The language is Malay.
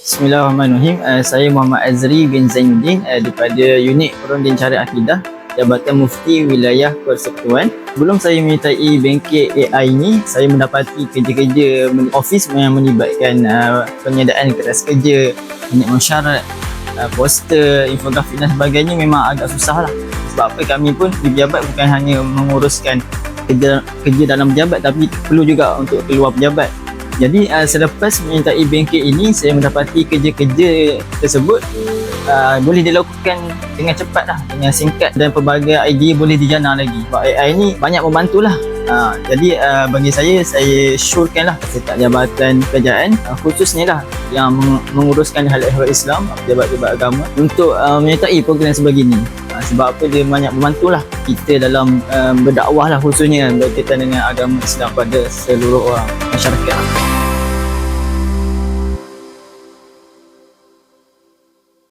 Bismillahirrahmanirrahim. Saya Muhammad Azri bin Zainuddin daripada Unit Perunding Syariah Akidah Jabatan Mufti Wilayah Persekutuan. Sebelum saya menyertai bengkel AI ini, saya mendapati kerja-kerja office yang melibatkan pengadaan kertas kerja, minyak mesyuarat, poster, infografik dan sebagainya memang agak susah lah. Sebab apa, kami pun di pejabat bukan hanya menguruskan kerja dalam pejabat, tapi perlu juga untuk keluar pejabat. Jadi selepas menyertai bengkel ini, saya mendapati kerja-kerja tersebut boleh dilakukan dengan cepat lah, dengan singkat, dan pelbagai idea boleh dijana lagi. Sebab AI ni banyak membantulah. Jadi bagi saya syorkanlah letak jabatan kerajaan khususnya lah yang menguruskan hal-hal Islam, pejabat-pejabat agama untuk menyertai program sebegini. Sebab apa, dia banyak membantulah kita dalam berdakwah lah, khususnya berkaitan dengan agama Islam pada seluruh orang masyarakat.